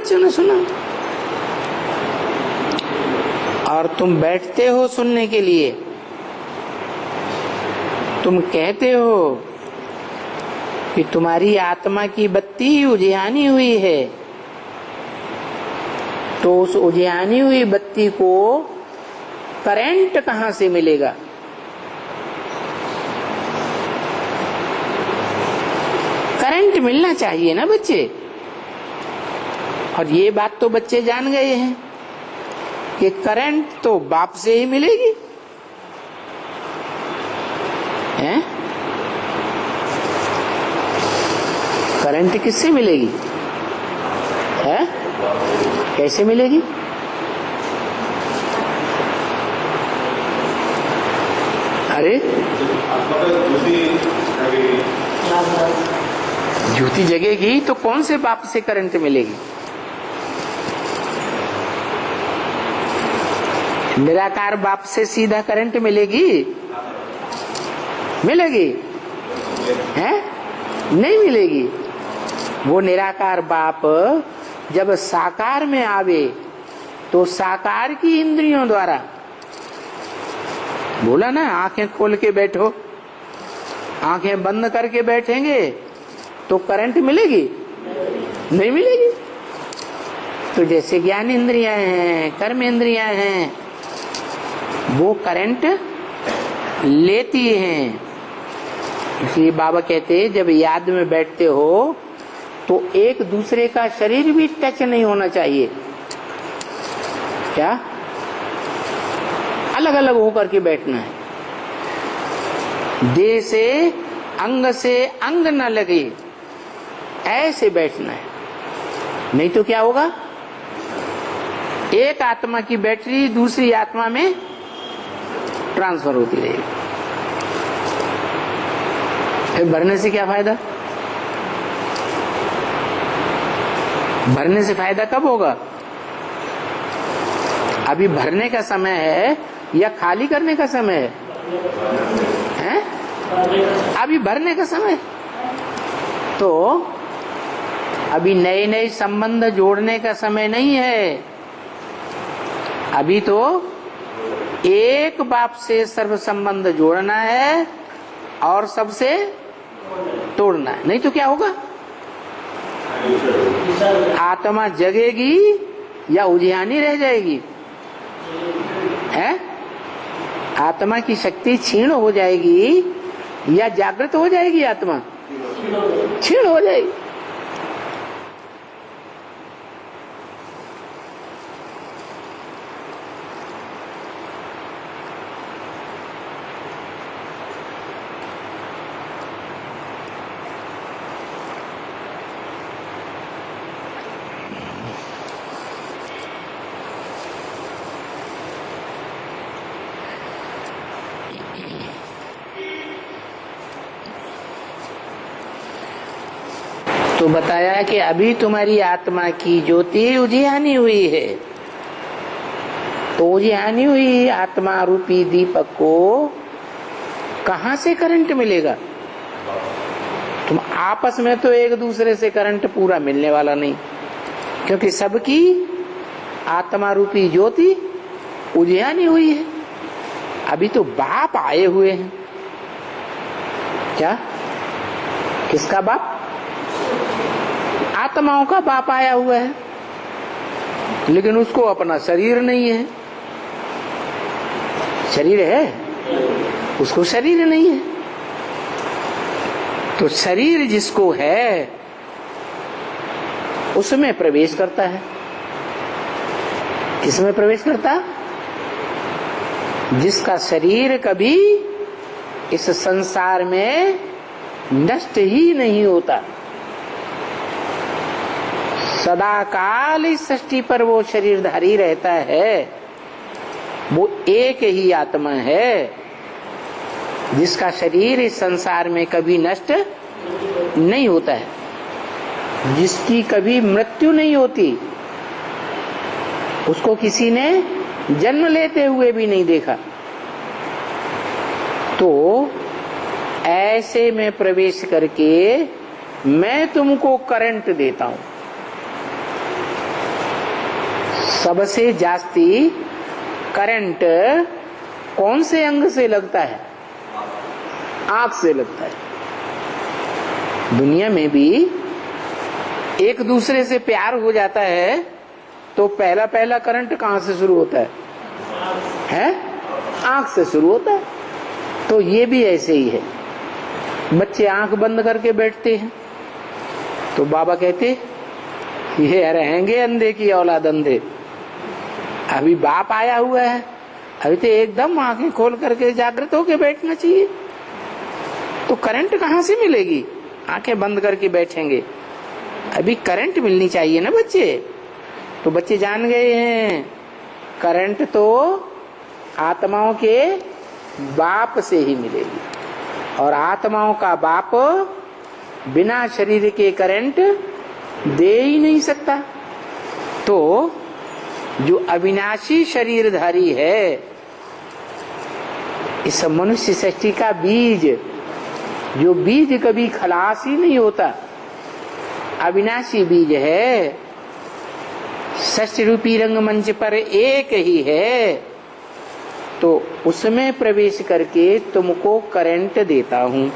बच्चों ने सुना। और तुम बैठते हो सुनने के लिए, तुम कहते हो कि तुम्हारी आत्मा की बत्ती उजियानी हुई है, तो उस उजियानी हुई बत्ती को करंट कहां से मिलेगा? करंट मिलना चाहिए ना बच्चे। और ये बात तो बच्चे जान गए हैं कि करंट तो बाप से ही मिलेगी, हैं? करंट किससे मिलेगी? है? कैसे मिलेगी? अरे ज्योति जगेगी तो कौन से बाप से करंट मिलेगी? निराकार बाप से सीधा करंट मिलेगी? मिलेगी? हैं? नहीं मिलेगी। वो निराकार बाप जब साकार में आवे तो साकार की इंद्रियों द्वारा, बोला ना आंखें खोल के बैठो, आंखें बंद करके बैठेंगे तो करंट मिलेगी? नहीं मिलेगी। तो जैसे ज्ञान इंद्रियां हैं, कर्म इंद्रियां हैं, वो करंट लेती हैं। इसलिए बाबा कहते हैं जब याद में बैठते हो तो एक दूसरे का शरीर भी टच नहीं होना चाहिए। क्या? अलग अलग होकर के बैठना है। देह से अंग न लगे, ऐसे बैठना है। नहीं तो क्या होगा? एक आत्मा की बैटरी दूसरी आत्मा में ट्रांसफर होती रहेगी। फिर भरने से क्या फायदा? भरने से फायदा कब होगा? अभी भरने का समय है या खाली करने का समय है? हैं? अभी भरने का समय। तो अभी नए नए संबंध जोड़ने का समय नहीं है। अभी तो एक बाप से सर्व संबंध जोड़ना है और सबसे तोड़ना है। नहीं तो क्या होगा? आत्मा जगेगी या उजियानी रह जाएगी? है? आत्मा की शक्ति क्षीण हो जाएगी या जागृत हो जाएगी? आत्मा क्षीण हो जाएगी। तो बताया कि अभी तुम्हारी आत्मा की ज्योति उजियानी हुई है, तो उजियानी हुई आत्मा रूपी दीपक को कहां से करंट मिलेगा? तुम आपस में तो एक दूसरे से करंट पूरा मिलने वाला नहीं, क्योंकि सबकी आत्मा रूपी ज्योति उजियानी हुई है। अभी तो बाप आए हुए हैं। क्या? किसका बाप? आत्माओं का बाप आया हुआ है, लेकिन उसको अपना शरीर नहीं है। शरीर है, उसको शरीर नहीं है। तो शरीर जिसको है उसमें प्रवेश करता है। किसमें प्रवेश करता? जिसका शरीर कभी इस संसार में नष्ट ही नहीं होता, सदा काल इस सृष्टि पर वो शरीरधारी रहता है। वो एक ही आत्मा है जिसका शरीर इस संसार में कभी नष्ट नहीं होता है, जिसकी कभी मृत्यु नहीं होती। उसको किसी ने जन्म लेते हुए भी नहीं देखा। तो ऐसे में प्रवेश करके मैं तुमको करंट देता हूं। सबसे जास्ती करंट कौन से अंग से लगता है? आंख से लगता है। दुनिया में भी एक दूसरे से प्यार हो जाता है तो पहला पहला करंट कहां से शुरू होता है? आंख से शुरू होता है। तो ये भी ऐसे ही है। बच्चे आंख बंद करके बैठते हैं तो बाबा कहते ये रहेंगे अंधे की औलाद अंधे। अभी बाप आया हुआ है, अभी तो एकदम आंखें खोल करके जागृत होके बैठना चाहिए। तो करंट कहां से मिलेगी? आंखें बंद करके बैठेंगे। अभी करंट मिलनी चाहिए ना बच्चे। तो बच्चे जान गए हैं करंट तो आत्माओं के बाप से ही मिलेगी, और आत्माओं का बाप बिना शरीर के करंट दे ही नहीं सकता। तो जो अविनाशी शरीरधारी है, इस मनुष्य सृष्टि का बीज, जो बीज कभी खलास ही नहीं होता, अविनाशी बीज है, सृष्टि रूपी रंगमंच पर एक ही है, तो उसमें प्रवेश करके तुमको करंट देता हूं।